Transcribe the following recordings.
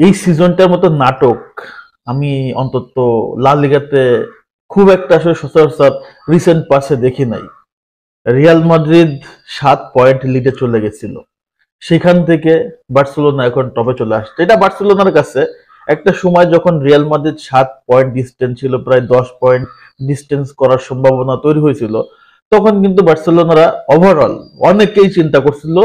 এই সিজনটার মতো নাটক আমি অন্তত লা লিগাতে খুব একটা আসলে সচরাচর রিসেন্ট পাসে দেখি নাই। রিয়াল মাদ্রিদ 7 পয়েন্ট লিডে চলে গেছিল, সেখান থেকে বার্সেলোনা এখন টপে চলে আসছে। এটা বার্সেলোনার কাছে একটা সময় যখন রিয়াল মাদ্রিদ 7 পয়েন্ট ডিস্টেন্স ছিল, প্রায় 10 পয়েন্ট ডিস্টেন্স করার সম্ভাবনা তৈরি হয়েছিল, তখন কিন্তু বার্সেলোনারা ওভারঅল অনেকেই চিন্তা করছিল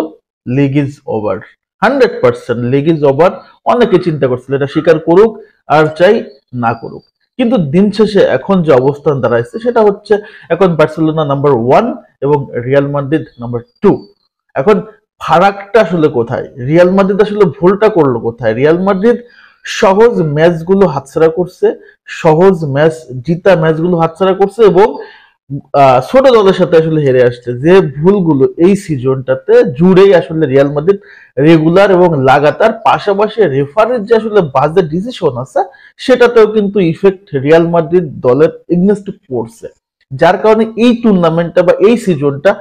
league is over, 100% league is over. অনেকে চিন্তা করছিল, এটা স্বীকার করুক আর চাই না করুক। কিন্তু দিন শেষে এখন যে অবস্থান দাঁড়াইছে সেটা হচ্ছে এখন বার্সেলোনা নাম্বার 1 এবং রিয়াল মাদ্রিদ নাম্বার 2। এখন ফারাকটা আসলে কোথায়? রিয়াল মাদ্রিদ আসলে ভুলটা করলো কোথায়? রিয়াল মাদ্রিদ সহজ ম্যাচগুলো হাতছাড়া করছে, সহজ ম্যাচ জিতা ম্যাচগুলো হাতছাড়া করছে এবং ছোট দলের সাথে আসলে হেরে আসছে। যে ভুলগুলো এই সিজনটাতে জুড়েই আসলে রিয়াল মাদ্রিদ রেগুলার এবং লাগাতার, পাশাপাশি রেফারির যে আসলে বাজে ডিসিশন আছে সেটাতেও কিন্তু ইফেক্ট রিয়াল মাদ্রিদ দলের এগনেস্ট পড়ছে। যার কারণে এই টুর্নামেন্টটা বা এই সিজনটা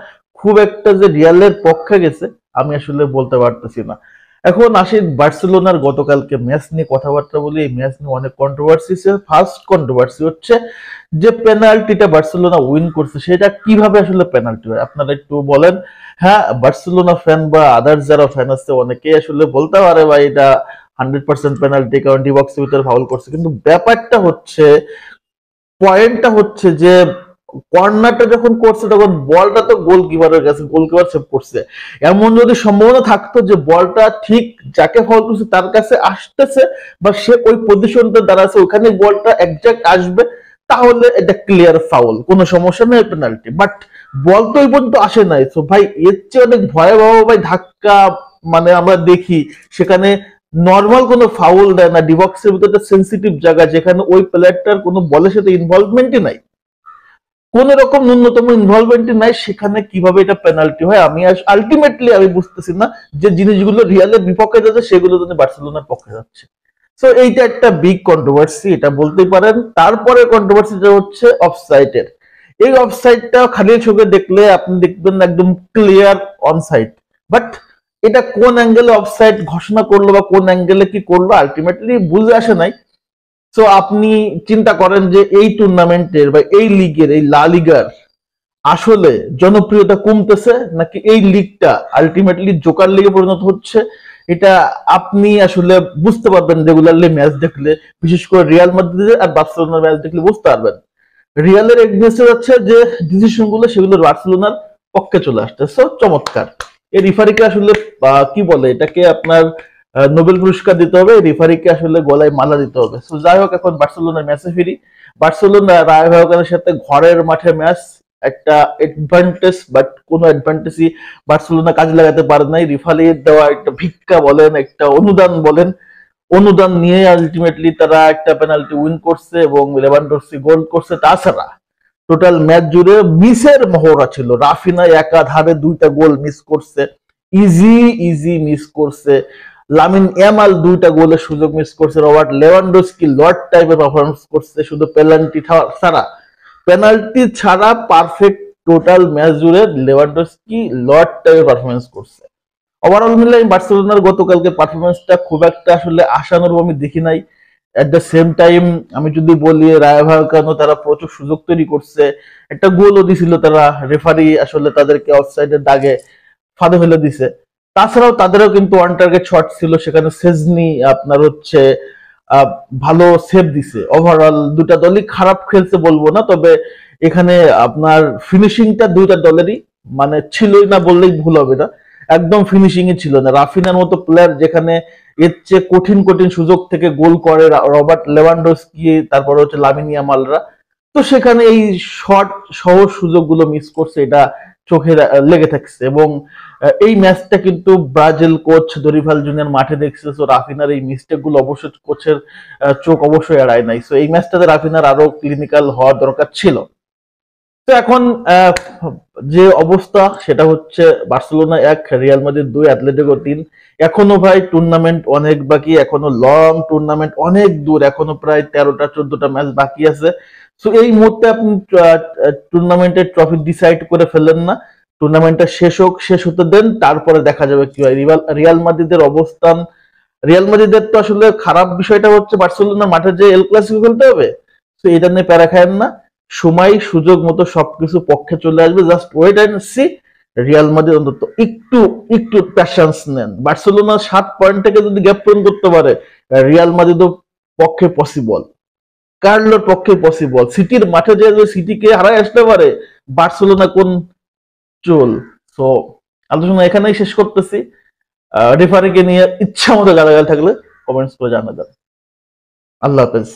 খুব একটা যে রিয়ালের পক্ষে গেছে আমি আসলে বলতে পারতেছি না। এখন আসি বার্সেলোনার গতকালকে ম্যাচ নিয়ে কথাবার্তা বলি। এই ম্যাচ নিয়ে অনেক কন্ট্রোভার্সি। ফার্স্ট কন্ট্রোভার্সি হচ্ছে যে পেনাল্টিটা বার্সেলোনা উইন করছে সেটা কিভাবে আসলে পেনাল্টি হয়, আপনারা একটু বলেন। হ্যাঁ, বার্সেলোনা ফ্যান বা আদার্স যারা ফ্যান আছে অনেকেই আসলে বলতে পারে ভাই এটা 100% পেনাল্টি, কারণ ডি বক্সের ভিতরে ফাউল করছে। কিন্তু ব্যাপারটা হচ্ছে, পয়েন্টটা হচ্ছে যে কর্নারটা যখন করছে তখন বলটা তো গোলকিপারের কাছে, গোলকিপার সেভ করছে। এমন যদি সম্ভাবনা থাকতো যে বলটা ঠিক যাকে ফাউল করছে তার কাছে আসতেছে বা সে ওই পজিশনটা দাঁড়াচ্ছে ওখানে বলটা একজ্যাক্ট আসবে, তাহলে এটা ক্লিয়ার ফাউল, কোনো সমস্যা নেই, পেনাল্টি। বাট বল তো ওই পর্যন্ত আসে নাই। তো ভাই এর চেয়ে অনেক ভয়াবহ ভাই ধাক্কা মানে আমরা দেখি সেখানে নর্মাল কোনো ফাউল দেয় না। ডিবক্সের ভিতরে একটা সেন্সিটিভ জায়গা যেখানে ওই প্লেয়ারটার কোনো বলের সাথে ইনভলভমেন্টই নাই, কোন রকম ন্যূনতম ইনভলভমেন্টই নাই, সেখানে কিভাবে এটা পেনাল্টি হয় আমি আলটিমেটলি আমি বুঝতেছি না। যে জিনিসগুলো রিয়ালের বিপক্ষে যাচ্ছে সেগুলো যদি বার্সেলোনার পক্ষে যাচ্ছে। সো এইটা একটা বিগ কন্ট্রোভার্সি, এটা বলতেই পারেন। তারপরে কন্ট্রোভার্সিটা হচ্ছে অফসাইডের। এই অফসাইডটা খালি চোখে দেখলে আপনি দেখবেন একদম ক্লিয়ার অনসাইড, বাট এটা কোন অ্যাঙ্গেলে অফসাইড ঘোষণা করলো বা কোন অ্যাঙ্গেলে কি করলো আলটিমেটলি বুঝে আসে নাই। সো আপনি চিন্তা করেন যে এই টুর্নামেন্টের বা এই লিগের, এই লা লিগার আসলে জনপ্রিয়তা কমতেছে নাকি এই লিগটা আলটিমেটলি জোকার লিগে পরিণত হচ্ছে, এটা আপনি আসলে বুঝতে পারবেন রেগুলারলি ম্যাচ দেখলে। বিশেষ করে রিয়াল মাদ্রিদের আর বার্সেলোনার ম্যাচ দেখলে বুঝতে পারবেন রিয়ালের এগনেস্টে যাচ্ছে যে ডিসিশন গুলো সেগুলো বার্সেলোনার পক্ষে চলে আসছে। সো চমৎকার। এই রিফারিকে আসলে কি বলে এটাকে, আপনার নোবেল পুরস্কার দিতে হবে, রেফারিকে আসলে গলায় মালা দিতে হবে। সো যাই হোক, এখন বার্সেলোনার ম্যাচে ফিরি। বার্সেলোনা রায় ভায়োকানের সাথে ঘরের মাঠে ম্যাচ, একটা অ্যাডভান্টেজ, বাট কোনো অ্যাডভান্টেজই বার্সেলোনা কাজে লাগাতে পারে নাই। রিফারি দেওয়া একটা ভিক্ষা বলেন, একটা অনুদান বলেন, অনুদান নিয়ে আলটিমেটলি তারা একটা পেনাল্টি উইন করছে এবং লেভানডস্কি গোল করছে। তাছাড়া টোটাল ম্যাচ জুড়ে মিসের মহড়া ছিল। রাফিনা একাধারে 2টা গোল মিস করছে, ইজি ইজি মিস করছে। লামিন ইয়ামাল 2টা গোলের সুযোগ মিস করছে। রবার্ট লেভানডস্কি লর্ড টাইপের পারফরমেন্স করছে, শুধু পেনাল্টি ছাড়া, পেনাল্টি ছাড়া পারফেক্ট টোটাল ম্যাচ জুড়ে লেভানডস্কি লর্ড টাইপের পারফরমেন্স করছে। ওভারঅল মিলে আমি বার্সেলোনার গতকালকে পারফরমেন্সটা খুব একটা আসলে আশানুরূপ আমি দেখি নাই। এট দ্য সেম টাইম আমি যদি বলি রায় ভায়োকানো তারা প্রচুর সুযোগ তৈরি করছে, একটা গোলও দিছিল তারা, রেফারি আসলে তাদেরকে অফসাইডের দাগে ফাঁদে ফেলে দিছে। তাছাড়াও তাদেরও কিন্তু ওয়ান টার্গেট শট ছিল, সেখানে সেজনি আপনার হচ্ছে ভালো সেভ দিছে। ওভারঅল দুটা দলই খারাপ খেলছে বলবো না, তবে এখানে আপনার ফিনিশিংটা দুইটা দলেরই মানে ছিলই না বললেই ভুল হবে না, একদম ফিনিশিং ই ছিল না। রাফিনার মতো প্লেয়ার যেখানে এর চেয়ে কঠিন কঠিন সুযোগ থেকে গোল করে, রবার্ট লেভানডস্কি, তারপরে হচ্ছে লামিন ইয়ামালরা, তো সেখানে এই শর্ট সহজ সুযোগগুলো মিস করছে, এটা চোখে লেগে থাকছে। এবং এই ম্যাচটা কিন্তু ব্রাজিল কোচ দরিভাল জুনিয়র মাঠে দেখছে। সো রাফিনার এই মিস্টেক গুলো অবশ্যই কোচের চোখ অবশ্যই এড়ায় নাই। সো এই ম্যাচটাতে রাফিনার আরো ক্লিনিক্যাল হওয়া দরকার ছিল। তো এখন যে অবস্থা সেটা হচ্ছে বার্সেলোনা 1, রিয়াল মাদ্রিদ 2, অ্যাটলেটিকো 3। এখনো ভাই টুর্নামেন্ট অনেক বাকি, এখনো লং টুর্নামেন্ট অনেক দূর, এখনো প্রায় 13টা 14টা ম্যাচ বাকি আছে। সো এই মুহূর্তে আপনি টুর্নামেন্টের ট্রফি ডিসাইড করে ফেললেন না, টুর্নামেন্টটা শেষ হোক, শেষ হতে দেন, তারপরে দেখা যাবে কি হয়। রিয়াল মাদ্রিদের অবস্থান রিয়াল মাদ্রিদের তো আসলে খারাপ বিষয়টা হচ্ছে বার্সেলোনা মাঠে যে এল ক্লাসিকো খেলতে হবে, তো এটা নিয়ে প্যারা খায়েন না, সময় সুযোগ মতো সবকিছু পক্ষে চলে আসবে, just wait and see. Real Madrid অন্তত একটু একটু প্যাশন্স নেন, বার্সেলোনা 7 পয়েন্ট থেকে যদি গ্যাপ পূরণ করতে পারে, রিয়াল মাদ্রিদও পক্ষে পসিবল, কার্লোর পক্ষে পসিবল, সিটির মাঠে যে সিটিকে হারায় আসতে পারে বার্সেলোনা কোন চুল। সো আলোচনা এখানেই শেষ করতেছি। রেফারিকে নিয়ে ইচ্ছা মতো গালাগাল থাকলে কমেন্টস করে জানাবেন। আল্লাহ হাফেজ।